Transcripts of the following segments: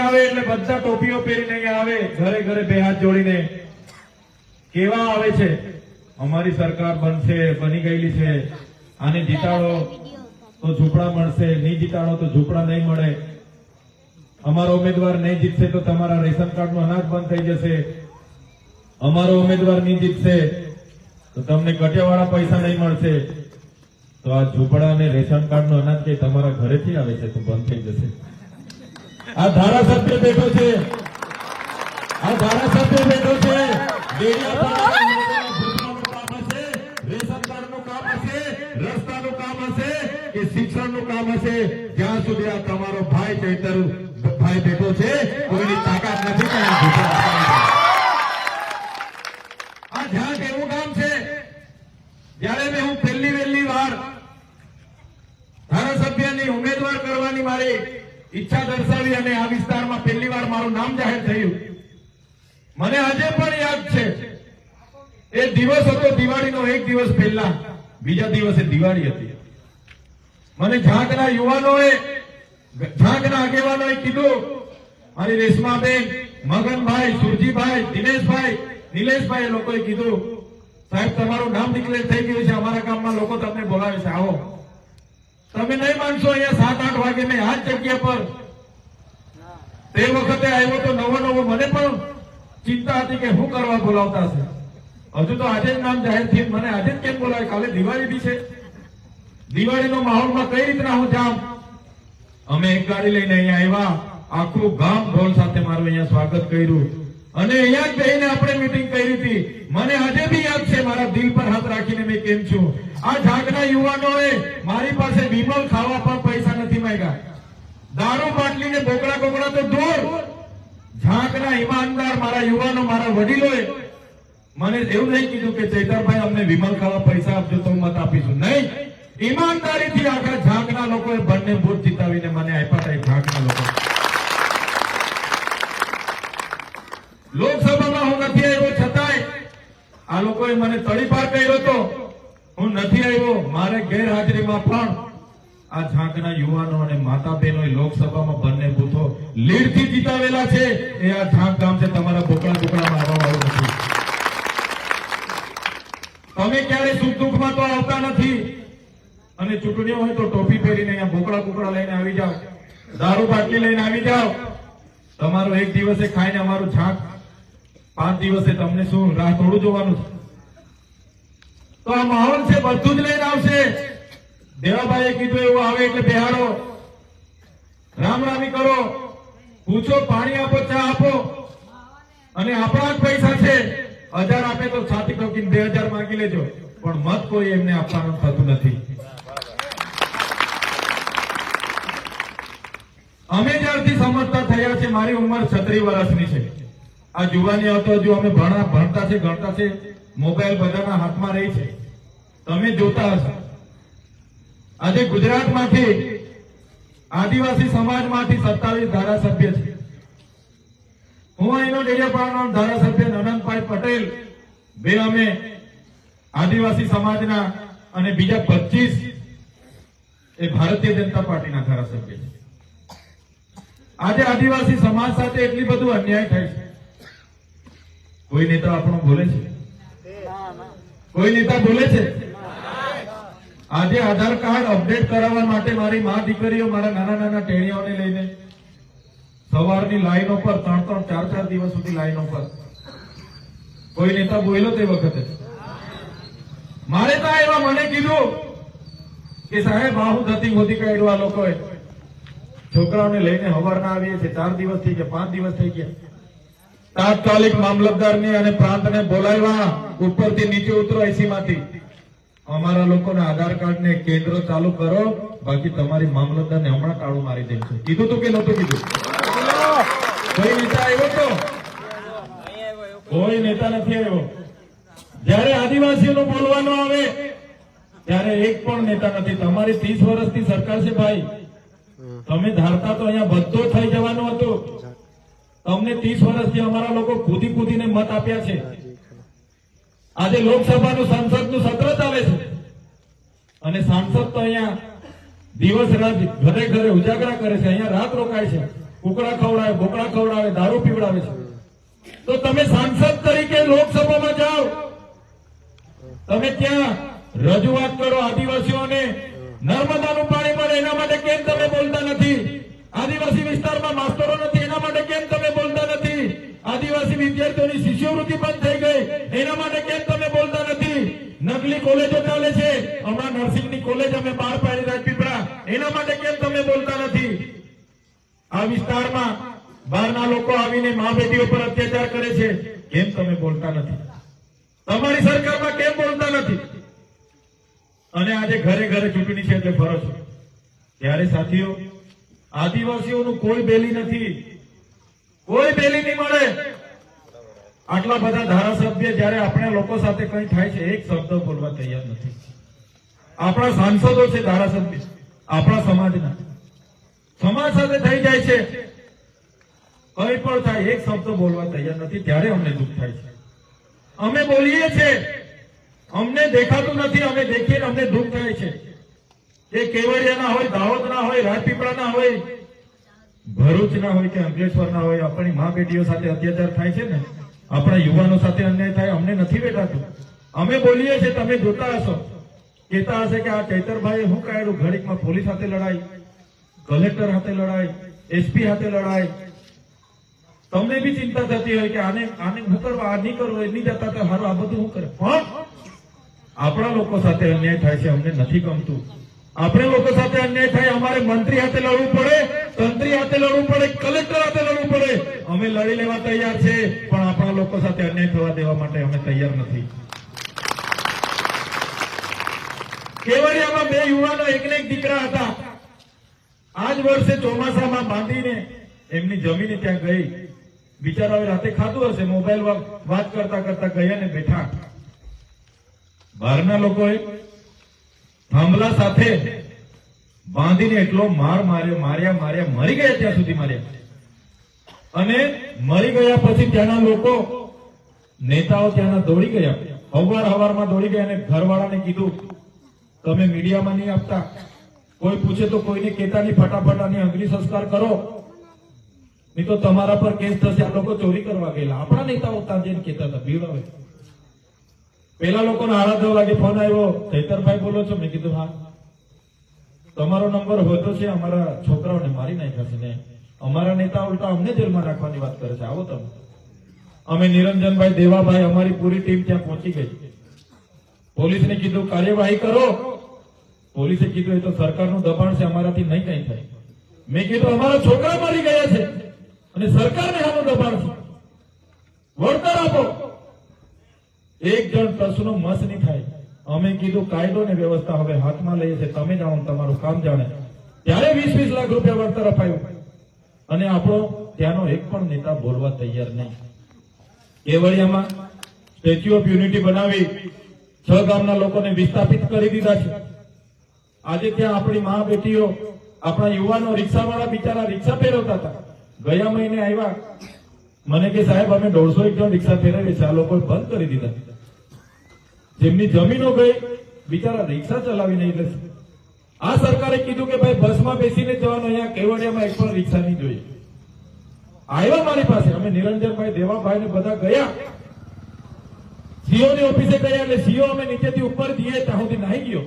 આવે એટલે બધા ટોપીઓ પહેરીને અહીંયા આવે, ઘરે ઘરે બે હાથ જોડીને કેવા આવે છે, અમારી સરકાર બનશે, બની ગયેલી છે, આને જીતાડો તો ઝૂંપડા મળશે, નહીં જીતાડો તો ઝૂંપડા નહીં મળે, અમારો ઉમેદવાર નહીં જીતશે તો તમારા રેશન કાર્ડનું અનાજ બંધ થઈ જશે, અમારો ઉમેદવાર નહીં જીતશે તો તમને કટિયાવાળા પૈસા નહીં મળશે. તો આ ઝૂંપડા અને રેશન કાર્ડનું અનાજ કે તમારા ઘરેથી આવે છે તો બંધ થઈ જશે. આ ધારાસભ્ય બેઠો છે, આ ધારાસભ્ય બેઠો છે, રેશન કાર્ડનું કામ હશે, રસ્તાનું કામ હશે કે શિક્ષણનું કામ હશે, જ્યાં સુધી આ તમારો ભાઈ ચૈતર ભાઈ બેઠો છે કોઈની તાકાત નથી કે આ ઝાંક એવું કામ છે. જયારે મેં હું પહેલી વાર ધારાસભ્યની ઉમેદવાર કરવાની મારી ઈચ્છા દર્શાવી અને આ વિસ્તારમાં પહેલી વાર મારું નામ જાહેર થયું, મને આજે પણ યાદ છે એ દિવસ હતો દિવાળીનો એક દિવસ પહેલા, બીજા દિવસે દિવાળી હતી. મને ઝાંકના યુવાનોએ, ઝાંકના આગેવાનોએ કીધું, મારી રેશમાબેન, મગનભાઈ, સુરજીભાઈ, દિનેશભાઈ, નિલેશભાઈ, એ લોકોએ કીધું, સાહેબ તમારું નામ ડિક્લેર થઈ ગયું છે, અમારા ગામમાં લોકો તમને બોલાવે છે, આવો. તમે નહીં માનશો, અહીંયા 7-8 વાગે મેં આ જગ્યા પર તે વખતે આવ્યો તો નવો મને પણ ચિંતા હતી કે શું કરવા બોલાવતા છે. હજુ તો આજે જ નામ જાહેર થયું, મને આજે જ કેમ બોલાવે, કાલે દિવાળી બી છે, દિવાળીનો માહોલમાં કઈ રીતના હું જામ. અમે એક ગાડી લઈને અહીંયા આવ્યા, આખું ગામ ઢોલ સાથે મારું અહીંયા સ્વાગત કર્યું અને અહીંયા જ બેહીને આપણે મીટિંગ કરી હતી. મને આજે બી યાદ છે, મારા દિલ પર હાથ રાખીને મેં કેમ છું. આ ઝાંકના યુવાનોએ મારી પાસે વિમલ ખાવા પણ પૈસા નથી માંગ્યા, દારૂ બાટલીને બોકડા તો દૂર, ઝાંકના ઈમાનદાર મારા યુવાનો, મારા વડીલોએ મને એવું નહીં કીધું કે ચૈતરભાઈ અમને વિમલ ખાવા પૈસા આપજો તો મત આપીશું, નહીં, ઈમાનદારીથી આખા ઝાંકના લોકોએ બંને બૂથ જીતાવીને મને આપ્યા હતા. ઝાંકના લોકો લોકસભામાં હું નથી આવ્યો છતાંય આ લોકોએ મને તડીપાર કર્યો હતો, હું નથી આવ્યો. મારે ગેરહાજરીમાં પણ આ ઝાંકના યુવાનો અને માતા બહેનોએ લોકસભામાં બંને બૂથો લીડથી જીતાવેલા છે. એ આ ઝાંક ગામ છે, તમારા બોકડામાં આવવાનું નથી. તમે ક્યારે સુખ દુઃખમાં તો આવતા નથી અને ચૂંટણીઓ હોય તો ટોપી પહેરીને અહીંયા બોકડા લઈને આવી જાઓ, દારૂ બાટલી લઈને આવી જાઓ. તમારો એક દિવસે ખાઈને અમારું ઝાંક 5 દિવસે તમને શું રાહ થોડું જોવાનું છે. તો આ માહોલ છે, બધું જ લઈને આવશે. દેવાભાઈએ કીધું એવું આવે એટલે બેહાડો, રામરામી કરો, પૂછો, પાણી આપો, ચા આપો, અને આપણા જ પૈસા છે. 1000 આપે તો છાતી ઠોકીને 2000 માંગી લેજો, પણ મત કોઈ એમને આપવાનું થતું નથી. અમે જ્યારથી સમજતા થયા છે, મારી ઉંમર 36 વર્ષની છે, આ જુવાની હતો હજુ અમે ભણતા છે, ગણતા છે, મોબાઈલ બધાના હાથમાં રહી છે. તમે જોતા હશો આજે ગુજરાતમાંથી આદિવાસી સમાજમાંથી 27 ધારાસભ્ય છે. હું અહીંનો ડેડિયાપાડાનો ધારાસભ્ય નનંદભાઈ પટેલ, બે અમે આદિવાસી સમાજના અને બીજા 25 એ ભારતીય જનતા પાર્ટીના ધારાસભ્ય છે. આજે આદિવાસી સમાજ સાથે એટલી બધું અન્યાય થાય છે. કોઈ નેતા આપણો બોલે છે? કોઈ નેતા બોલે છે? આજે આધાર કાર્ડ અપડેટ કરાવવા માટે મારી મા દીકરીઓ, મારા નાના ટેણીઓને લઈને સવારની લાઈનો પર 3-3, 4-4 દિવસ સુધી લાઈનો પર. કોઈ નેતા બોલ્યો તે વખતે? મારે તો એવા મને કીધું કે સાહેબ હું ધતી મોદી કાઢ્યું, આ લોકોએ છોકરાઓને લઈને હવારના આવીએ છીએ, 4 દિવસ થઈ ગયા, 5 દિવસ થઈ ગયા. તાત્કાલિક મામલતદારને અને પ્રાંતને બોલાવ્યા, ઉપરથી નીચે ઉતરો, એસી માંથી અમારા લોકોના આધાર કાર્ડ ને કેન્દ્ર ચાલુ કરો, બાકી તમારી મામલતદારને હમણાં તાળું મારી દે છે. કીધું તું કે નહોતું કીધું? કોઈ નેતા આવ્યો તો? કોઈ નેતા નથી આવ્યો. જયારે આદિવાસીઓનું બોલવાનું આવે ત્યારે એક પણ નેતા નથી. તમારી 30 વર્ષની સરકાર છે ભાઈ, તમે ધારતા તો અહીંયા બધો થઈ જવાનું હતું. તમને 30 વર્ષથી અમારા લોકો કૂદીને મત આપ્યા છે. આજે લોકસભાનું સંસદનું સત્ર ચાલે છે અને સાંસદ તો અહીંયા દિવસ રાત ઘરે ઉજાગરા કરે છે, અહીંયા રાત રોકાય છે. કુકડા ખવડાવે, બોકડા ખવડાવે, દારૂ પીવડાવે છે. તો તમે સાંસદ તરીકે લોકસભામાં જાઓ, તમે ત્યાં રજૂઆત કરો આદિવાસીઓને નર્મદાનું પાણી મળે એના માટે કેમ તમે બોલતા નથી? આદિવાસી વિસ્તારમાં માસ્ટરો નથી એના માટે કેમ તમે બોલતા નથી? આદિવાસી વિદ્યાર્થીઓની શિષ્યવૃત્તિ બંધ થઈ ગઈ એના માટે કેમ તમે બોલતા નથી? નકલી કોલેજો ચાલે છે, હમણાં નર્સિંગની કોલેજ અમે બહાર પાડી રાજપીપળા, એના માટે કેમ તમે બોલતા નથી? આ વિસ્તારમાં બહારના લોકો આવીને મા બેટીઓ પર અત્યાચાર કરે છે, કેમ તમે બોલતા નથી? તમારી સરકારમાં કેમ બોલતા નથી? અને આજે ઘરે ઘરે ચૂંટણી છે એટલે ફરો છો. ત્યારે સાથીઓ, આદિવાસીઓનું કોઈ બેલી નથી, કોઈ બેલી નહીં મળે. આટલા બધા ધારાસભ્ય જયારે આપણા લોકો સાથે કંઈ થાય છે એક શબ્દ બોલવા તૈયાર નથી. આપણા સાંસદો છે ધારાસભ્ય, આપણા સમાજના, સમાજ સાથે થઈ જાય છે, કંઈ પણ થાય એક શબ્દ બોલવા તૈયાર નથી. ત્યારે અમને દુઃખ થાય છે. અમે બોલીએ છીએ, અમને દેખાતું નથી, અમે દેખીએ અમને દુઃખ થાય છે. એ કેવડિયાના હોય, દાહોદના હોય, રાજપીપળાના હોય, ભરૂચના હોય કે અંકલેશ્વરના હોય, આપણી મા બેટીઓ સાથે અત્યાચાર થાય છે ને, આપણા યુવાનો સાથે અન્યાય થાય, અમને નથી બેઠાતું. અમે બોલીએ છીએ, તમે જોતા હશો, કહેતા હશે કે આ ચૈતરભાઈ શું કાઢ્યું, ઘડીકમાં પોલીસ સાથે લડાઈ, કલેક્ટર સાથે લડાઈ, એસપી સાથે લડાઈ. તમને બી ચિંતા થતી હોય કે આને શું કરવા, આ નહીં કરવું, એ નહીં જતા તો હારું, આ બધું શું કરે. પણ આપણા લોકો સાથે અન્યાય થાય છે, અમને નથી ગમતું. આપણે લોકો સાથે અન્યાય થાય, અમારે મંત્રી હાથે લડવું પડે, તંત્રી હાથે લડવું પડે, કલેક્ટર હાથે લડવું પડે, અમે લડી લેવા તૈયાર છે, પણ આપણા લોકો સાથે અન્યાય થવા દેવા માટે અમે તૈયાર નથી. કેવડિયામાં 2 યુવાનો એકને એક દીકરા હતા. આજ વર્ષે ચોમાસામાં બાંધીને એમની જમીને ત્યાં ગઈ. બિચારાઓએ રાતે ખાધું હશે, મોબાઈલ વાત કરતા કરતા ગયા ને બેઠા. બહારના લોકોએ થાંભલા સાથે બાંધીને એટલો માર્યા, મરી ગયા, ત્યાં સુધી માર્યા. અને મરી ગયા પછી ત્યાંના લોકો, નેતાઓ ત્યાંના દોડી ગયા, હવારમાં દોડી ગયા અને ઘરવાળાને કીધું તમે મીડિયામાં નહીં આપતા, કોઈ પૂછે તો કોઈને કહેતા નહીં, ફટાફટ આની અગ્નિ સંસ્કાર કરો, નહીં તો તમારા પર કેસ થશે. આ લોકો ચોરી કરવા ગયેલા, આપણા નેતાઓ ત્યાં જઈને કહેતા હતા, ભીડ આવે. પેલા લોકોને 8:30 વાગે ફોન આવ્યો, ચૈતરભાઈ બોલો છો? મેં કીધું હા. તમારો નંબર હોય તો છે, અમારા છોકરાઓને મારી નાખ્યા છે ને અમારા નેતા ઉલટા અમને જેલમાં નાખવાની વાત કરે છે, આવો તમે. અમે નિરંજનભાઈ, દેવાભાઈ, અમારી પૂરી ટીમ ત્યાં પહોંચી ગઈ. પોલીસને કીધું કાર્યવાહી કરો. પોલીસે કીધું એ તો સરકારનું દબાણ છે, અમારાથી નહીં કઈ થાય. મેં કીધું અમારા છોકરા મરી ગયા છે અને સરકારને આનું દબાણ છે, વળતર આપો. એક જણ પ્રશ્નો મસ નહીં થાય. અમે કીધું કાયદો ને વ્યવસ્થા હવે હાથમાં લઈએ છે, તમે જાઓ, તમારું કામ જાણે. ત્યારે 20-20 લાખ રૂપિયા વળતર અપાયું અને આપણો ત્યાંનો એક પણ નેતા બોલવા તૈયાર નહીં. કેવડિયામાં સ્ટેચ્યુ ઓફ યુનિટી બનાવી 6 ગામના લોકોને વિસ્થાપિત કરી દીધા છે. આજે ત્યાં આપણી મા બેટીઓ, આપણા યુવાનો, રિક્ષાવાળા બિચારા રિક્ષા ફેરવતા હતા. ગયા મહિને આવ્યા, મને કે સાહેબ અમે 150 જણ રિક્ષા ફેરવીએ છે, આ લોકોએ બંધ કરી દીધા. જેમની જમીનો ગઈ, બિચારા રિક્ષા ચલાવીને. એટલે આ સરકારે કીધું કે ભાઈ બસમાં બેસીને જવાનું, અહીંયા કેવડિયામાં એક પણ રિક્ષા નહીં જોઈએ. આવ્યા મારી પાસે, અમે નિરંજનભાઈ, દેવાભાઈ ને બધા ગયા, સીઓ ની ઓફિસે ગયા. એટલે સીઓ અમે નીચેથી ઉપર જઈએ ત્યાં સુધી નાહી ગયો,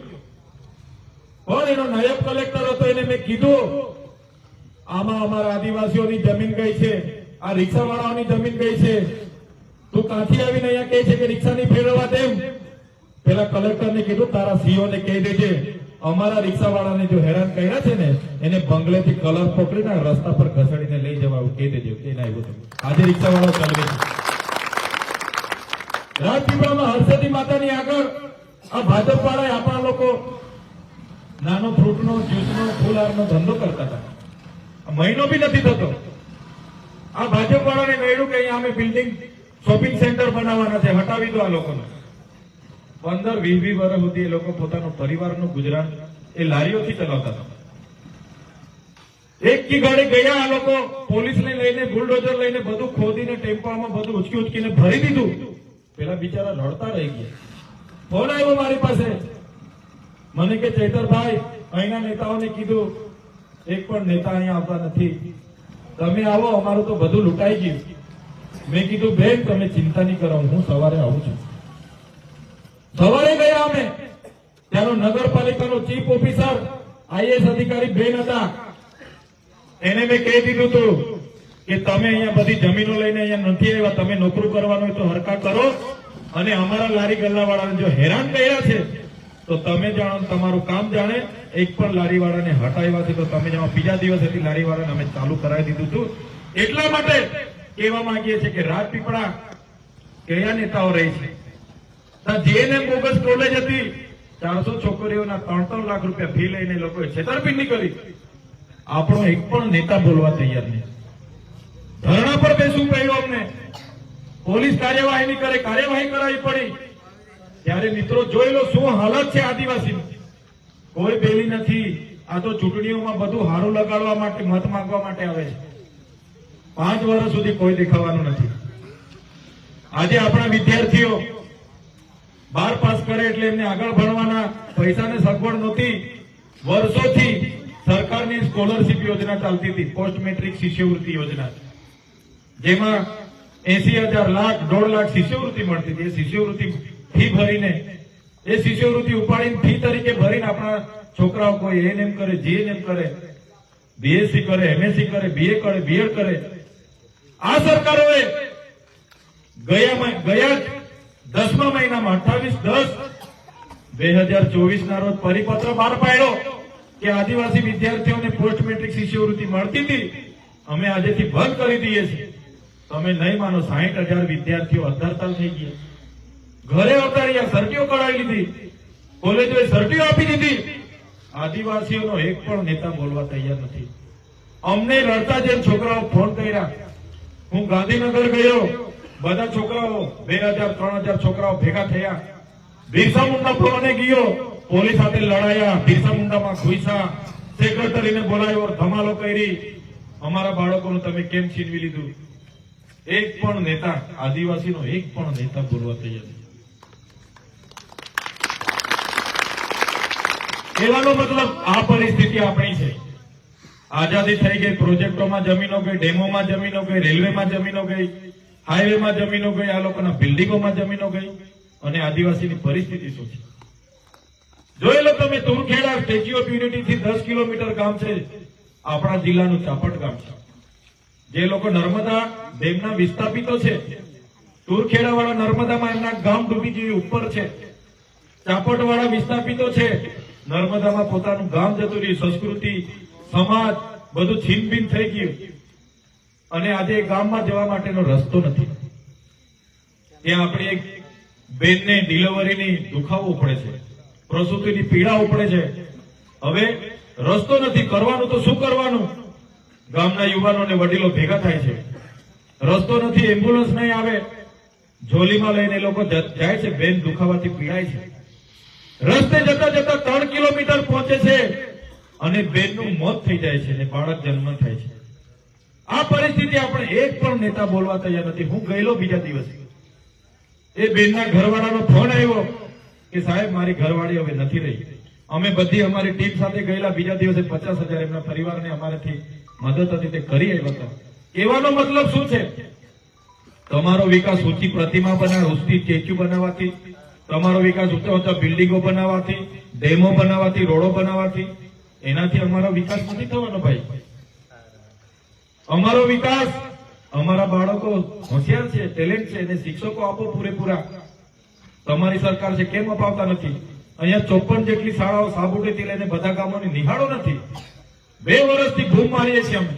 પણ એનો નાયબ કલેક્ટર હતો, એને મેં કીધું આમાં અમારા આદિવાસીઓની જમીન ગઈ છે, આ રિક્ષાવાળાઓની જમીન ગઈ છે, તું કાંથી આવીને અહીંયા કહે છે કે રિક્ષા નહીં ફેરવવા તેમ. પેલા કલેક્ટરને કીધું તારા સીઓ ને કહી દેજે, અમારા રિક્ષાવાળાને જો હેરાન કર્યા છે ને એને બંગલેથી કલર પકડીને રસ્તા પર ઘસડીને લઈ જવા કહી દેજો. એને આવ્યું આજે રિક્ષાવાળો ચાલવે છે. રાજપીપળામાં હરસદી માતાની આગળ આ ભાજપ વાળા આપણા લોકો નાનો ફ્રૂટનો, જ્યુસનો, ફૂલહારનો ધંધો કરતા હતા. મહિનો બી નથી થતો, આ ભાજપ વાળાને કહ્યું કે અહીંયા અમે બિલ્ડિંગ, શોપિંગ સેન્ટર બનાવવાના છે, હટાવી દો આ લોકોને. 15-20 વર્ષ સુધી એ લોકો પોતાનો પરિવારનું ગુજરાન એ લારીઓથી ચલાવતા હતા. એક કી ગાડી ગયા આ લોકો, પોલીસને લઈને, બુલડોઝર લઈને બધું ખોદીને ટેમ્પામાં બધું ઉચકીને ભરી દીધું. પેલા બિચારા રડતા રહી ગયા. ફોન આવ્યો મારી પાસે, મને કે ચૈતરભાઈ, અહીંના નેતાઓને કીધું, એક પણ નેતા અહીંયા આવતા નથી. તમે આવો, અમારું તો બધું લૂંટાઈ ગયું. મેં કીધું બેન તમે ચિંતા નહીં કરો, હું સવારે આવું છું. સવારે ગયા અમે, ત્યાંનો નગરપાલિકાનો ચીફ ઓફિસર આઈએસ અધિકારી બેન હતા. એને મેં કહી દીધું હતું કે તમે અહીંયા બધી જમીનો લઈને અહીંયા નથી આવ્યા, તમે નોકરી કરવાનું હોય તો હરકા કરો, અને અમારા લારી ગલ્લા વાળાને જો હેરાન કર્યા છે તો તમે જાણો, તમારું કામ જાણે. એક પણ લારી વાળાને હટાવ્યા છે તો તમે જાણો. બીજા દિવસેથી લારી વાળાને અમે ચાલુ કરાવી દીધું હતું. એટલા માટે કહેવા માંગીએ છીએ કે રાજપીપળા કયા નેતાઓ રહી છે. જેએનએમ બોગસ કોલેજ હતી, 400 છોકરીઓના 3-3 લાખ રૂપિયા ફી લઈને લોકોએ છેતરપિંડી કરી. આપણો એક પણ નેતા બોલવા તૈયાર નહીં. ધરણા પર બેસવું પડ્યું અમને. પોલીસ કાર્યવાહી નહીં કરે, કાર્યવાહી કરાવી પડી. ત્યારે મિત્રો જોઈ લો શું હાલત છે આદિવાસીની. કોઈ બેલી નથી. આ તો ચૂંટણીઓમાં બધું હારું લગાડવા માટે, મત માંગવા માટે આવે છે. 5 વર્ષ સુધી કોઈ દેખાવાનું નથી. આજે આપણા વિદ્યાર્થીઓ 12 પાસ કરે એટલે એમને આગળ ભણવાના પૈસાને સગવડ નહોતી. વર્ષોથી સરકારની સ્કોલરશીપ યોજના ચાલતી હતી, પોસ્ટ મેટ્રિક શિષ્યવૃત્તિ યોજના, જેમાં 80,000 લાખ 1.5 લાખ શિષ્યવૃત્તિ મળતી હતી. એ શિષ્યવૃત્તિ ફી ભરીને, એ શિષ્યવૃત્તિ ઉપાડીને ફી તરીકે ભરીને આપણા છોકરાઓ કોઈ એએનએમ કરે, જીએનએમ કરે, બીએસસી કરે, એમએસસી કરે, બીએ કરે, બીએડ કરે. આ સરકારોએ ગયા 10મા મહિનામાં 28/10/2024 ના રોજ પરિપત્ર બહાર પાડ્યો કે આદિવાસી વિદ્યાર્થીઓને પોસ્ટ મેટ્રિક શિષ્યવૃત્તિ મળતી હતી, અમે આજેથી બંધ કરી દઈએ છીએ. તમે નહીં માનો, 60,000 વિદ્યાર્થીઓ હડતાલ થઈ ગયા. ઘરે અવતાર્યા, સર્ટીઓ કઢાવી લીધી, કોલેજોએ સર્ટીઓ આપી દીધી. આદિવાસીઓનો એક પણ નેતા બોલવા તૈયાર નથી. અમને રડતા જેમ છોકરાઓ ફોન કર્યા. હું ગાંધીનગર ગયો, બધા છોકરાઓ 2,000-3,000 છોકરાઓ ભેગા થયા. બિરસા મુંડા ભવને ગયો, પોલીસ સાથે લડાયા, બિરસા મુંડામાં ઘૂસ્યા, સેક્રેટરીને બોલાવ્યો, ધમાલો કરી. અમારા બાળકોનું તમે કેમ છીનવી લીધું? એક પણ નેતા, આદિવાસીનો એક પણ નેતા બોલવા તૈયાર નથી. કહેવાનો મતલબ આ પરિસ્થિતિ આપણી છે. આઝાદી થઈ ગઈ, પ્રોજેક્ટોમાં જમીનો ગઈ, ડેમોમાં જમીનો ગઈ, રેલવેમાં જમીનો ગઈ, હાઈવેમાં જમીનો ગઈ, આ લોકોના બિલ્ડિંગોમાં જમીનો ગઈ. અને આદિવાસીની પરિસ્થિતિ શું છે જોઈ લો તમે. તુરખેડા સ્ટેચ્યુ ઓફ યુનિટી થી 10 કિલોમીટર ગામ છે, આપણા જિલ્લાનું ચાપટ ગામ છે. જે લોકો નર્મદા ડેમના વિસ્થાપિતો છે, તુરખેડા વાળા નર્મદામાં એમના ગામ ડૂબી ગયું, ઉપર છે. ચાપટ વાળા વિસ્થાપિતો છે, નર્મદામાં પોતાનું ગામ જતું રહ્યું, સંસ્કૃતિ, સમાજ બધું છીનબીન થઈ ગયું. અને આજે ગામમાં જવા માટેનો રસ્તો નથી. ત્યાં આપણી એક બેનને ડિલિવરીની દુખાવો પડે છે, પ્રસૂતિની પીડા ઉપડે છે. હવે રસ્તો નથી, કરવાનું તો શું કરવાનું? ગામના યુવાનો અને વડીલો ભેગા થાય છે, રસ્તો નથી, એમ્બ્યુલન્સ નહીં આવે, ઝોલીમાં લઈને લોકો જાય છે. બેન દુખાવાથી પીડાય છે, રસ્તે જતા જતા 3 કિલોમીટર પહોંચે છે અને બેનનું મોત થઈ જાય છે અને બાળક જન્મ થાય છે. આ પરિસ્થિતિ આપણે એક પણ નેતા બોલવા તૈયાર નથી. હું ગયેલો બીજા દિવસે, એ બેનના ઘરવાળાનો ફોન આવ્યો કે સાહેબ મારી ઘરવાળી હવે નથી રહી. અમે બધી અમારી ટીમ સાથે ગયેલા. બીજા દિવસે 50,000 એમના પરિવારને અમારાથી મદદ હતી તે કરી આવ્યા હતા. કહેવાનો મતલબ શું છે? તમારો વિકાસ ઊંચી પ્રતિમા બનાવવા, ઊંચી સ્ટેચ્યુ બનાવવાથી, તમારો વિકાસ ઊંચા ઊંચા બિલ્ડિંગો બનાવવાથી, ડેમો બનાવવાથી, રોડો બનાવવાથી, એનાથી અમારો વિકાસ નથી થવાનો ભાઈ. અમારો વિકાસ, અમારા બાળકો હોશિયાર છે, ટેલેન્ટ છે, એને શિક્ષકો આપો પૂરેપૂરા. તમારી સરકાર છે કેમ અપાવતા નથી? અહીંયા 54 જેટલી શાળાઓ સાબુટેથી લઈને બધા ગામોની નિહાળો નથી. 2 વર્ષથી બૂમ મારીએ છીએ અમે.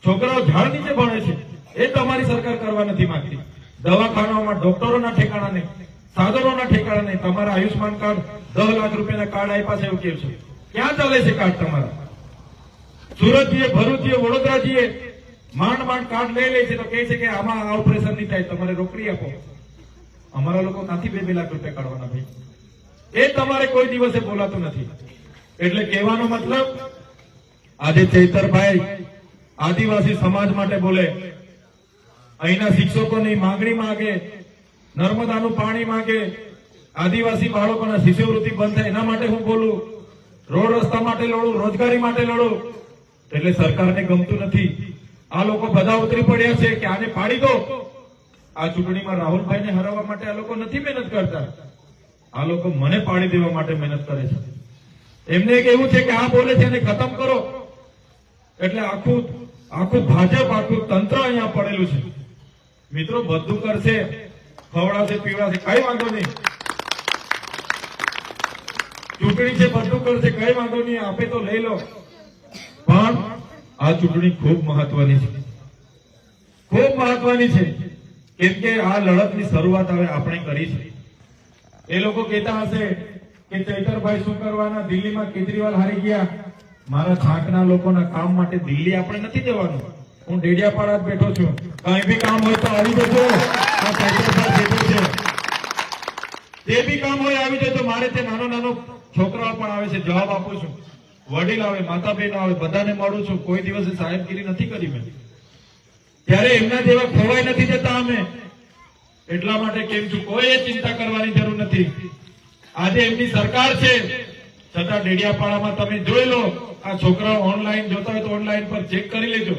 છોકરાઓ ઝાડ નીચે ભણે છે, એ તમારી સરકાર કરવા નથી માંગતી. દવાખાનાઓમાં ડોક્ટરોના ઠેકાણા નહીં, સાધનોના ઠેકાણા નહીં. તમારા આયુષ્માન કાર્ડ 10 લાખ રૂપિયાના કાર્ડ આપ્યા છે એવું કેવું છે? ક્યાં ચાલે છે કાર્ડ તમારા? સુરતજીએ, ભરૂચજીએ, વડોદરાજીએ માંડ કાર્ડ લઈ લે છે તો કહે છે કે આમાં આ ઓપરેશન નહીં થાય, તમારે રોકડી આપો. અમારા લોકો ત્યાંથી 2 લાખ રૂપિયા કાઢવાના ભાઈ. એ તમારે કોઈ દિવસે બોલાતું નથી. એટલે કહેવાનો મતલબ, આજે ચૈતરભાઈ આદિવાસી સમાજ માટે બોલે, અહીંના શિક્ષકોની માંગણી માંગે, નર્મદાનું પાણી માંગે, આદિવાસી બાળકોના શિષ્યવૃત્તિ બંધ થાય એના માટે હું બોલું, રોડ રસ્તા માટે લડું, રોજગારી માટે લડું. એટલે સરકારને ગમતું નથી. આ લોકો બધા ઉતરી પડ્યા છે કે આને પાડી દો. આ ચૂંટણીમાં રાહુલભાઈને હરાવવા માટે આ લોકો નથી મહેનત કરતા, આ લોકો મને પાડી દેવા માટે મહેનત કરે છે. એમને એક એવું છે કે આ બોલે છે એને ખતમ કરો, એટલે આખું ભાજપ આખું તંત્ર અહીંયા પડેલું છે. મિત્રો બધું કરશે, ખવડાશે પીવડાશે, કઈ વાંધો નહીં. ચૂંટણી છે, બધું કરશે, કઈ વાંધો નહીં, આપે તો લઈ લો. પણ આ ચૂંટણી ખૂબ મહત્વની છે, ખૂબ મહત્વની છે. કેમ કે આ લડતની શરૂઆત હવે આપણે કરી છે. એ લોકો કહેતા હશે કે ચૈતરભાઈ શું કરવાના, દિલ્હીમાં કેજરીવાલ હારી ગયા. મારા ઝાંકના લોકોના કામ માટે દિલ્હી આપણે નથી જવાનું. હું ડેડિયાપાડા જ બેઠો છું, કઈ બી કામ હોય તો આવી જજો. આ ચૈતરભાઈ બેઠો છે, જે બી કામ હોય આવી જજો. મારે તે નાનો છોકરાઓ પણ આવે છે, જવાબ આપું છું. વડીલ આવે, માતા બહેનો આવે, બધાને મળું છું. કોઈ દિવસે સાહેબગીરી નથી કરી મેં. ત્યારે એમના જેવા ખોવાઈ નથી જતા અમે. એટલા માટે કેમ છું, કોઈ ચિંતા કરવાની જરૂર નથી. આજે એમની સરકાર છે, છતાં ડેડિયાપાડામાં તમે જોઈ લો. આ છોકરાઓ ઓનલાઈન જોતા હોય તો ઓનલાઈન પર ચેક કરી લેજો.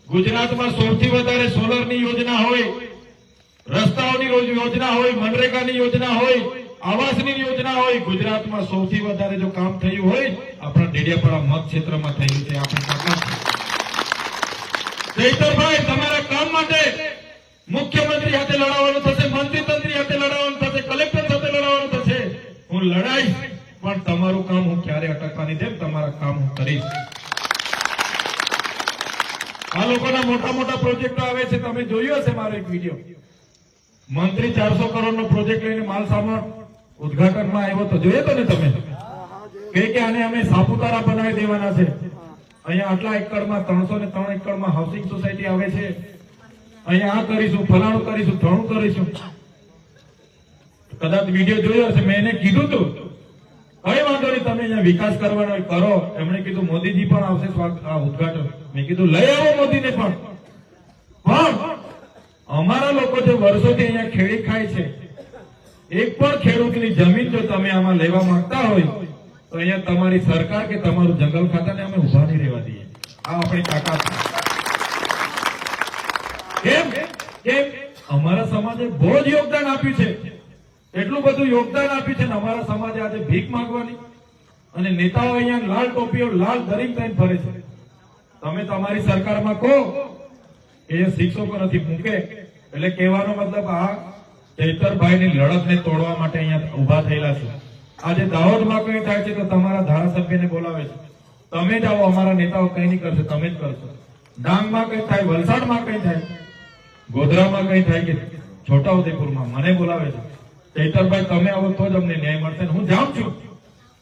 ગુજરાતમાં સૌથી વધારે સોલરની યોજના હોય, રસ્તાઓની યોજના હોય, મનરેગાની યોજના હોય, આવાસની યોજના હોય, ગુજરાતમાં સૌથી વધારે જો કામ થયું હોય આપણા ડેડિયાપાડા મત ક્ષેત્રમાં થયું છે. આપણી તાકાત છે. ચૈતરભાઈ, તમારા કામ માટે મુખ્યમંત્રી સાથે લડાવવાનું થશે, મંત્રી તંત્રી સાથે લડાવવાનું થશે, કલેક્ટર સાથે લડાવવાનું થશે. હું લડાઈશ, પણ તમારું કામ હું ક્યારે અટકવાની જેમ તમારા કામ હું કરીશ. આ લોકોના મોટા મોટા પ્રોજેક્ટો આવે છે, તમે જોયું હશે મારો એક વિડીયો. મંત્રી 400 કરોડનો પ્રોજેક્ટ લઈને માલ સામાન ઉદઘાટનમાં આવ્યો તો જોયો તો ને તમે? કે આને અમે સાપુતારા બનાવી દેવાના છે. અહીંયા આટલા એકડમાં 303 એકડમાં હાઉસિંગ સોસાયટી આવે છે. અહીંયા આ કરીશું, ફલાણું કરીશું, ધણું કરીશું. કદાચ વિડીયો જોયો હશે. મેં એને કીધું તું કઈ વાંધો નહીં, તમે અહીંયા વિકાસ કરવાનો હોય કરો. એમણે કીધું મોદીજી પણ આવશે આ ઉદઘાટન. મેં કીધું લઈ આવો મોદીને પણ અમારા લોકો જે વર્ષોથી અહીંયા ખેડી ખાય છે, એક પણ ખેડૂતની જમીન જો તમે આમાં લેવા માંગતા હોય તો અહીંયા તમારી સરકાર કે તમારું જંગલ ખાતાને અમે ઉભા નહીં રહેવા દઈએ. આ આપણી તાકાત છે. કેમ અમારા સમાજે બહુ જ યોગદાન આપ્યું છે, એટલું બધું યોગદાન આપ્યું છે ને અમારા સમાજે આજે ભીખ માંગવાની અને નેતાઓ અહીંયા લાલ ટોપીઓ લાલ દરીમ થઈને ફરે છે. તમે તમારી સરકારમાં કહો એ શિક્ષકો નથી મૂકે, એટલે કહેવાનો મતલબ આ ચૈતરભાઈની લડતને તોડવા માટે અહીંયા ઉભા થયેલા છે. આજે દાહોદમાં કઈ થાય છે તો તમારા ધારાસભ્યને બોલાવે છે, તમે જાઓ, અમારા નેતાઓ કઈ નહીં કરશે, તમે જ કરશો. ડાંગમાં કઈ થાય, વલસાડમાં કઈ થાય, ગોધરામાં કઈ થાય કે છોટાઉદેપુરમાં મને બોલાવે છે. ચૈતરભાઈ તમે આવો તો જ અમને ન્યાય મળશે. હું જાઉં છું,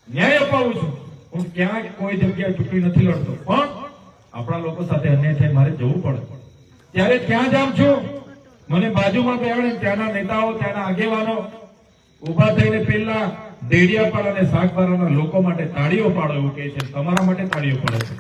ન્યાય અપાવું છું. હું ક્યાં કોઈ જગ્યાએ ચૂંટણી નથી લડતો, પણ આપણા લોકો સાથે અન્યાય થાય મારે જવું પડે ત્યારે ત્યાં જાઉં છું. મને બાજુમાં બેહાડે, ત્યાંના નેતાઓ, ત્યાંના આગેવાનો ઉભા થઈને પેલા ડેડિયાપાડા અને શાકબારાના લોકો માટે તાળીઓ પાડો એવું કહે છે. તમારા માટે તાળીઓ પડે છે.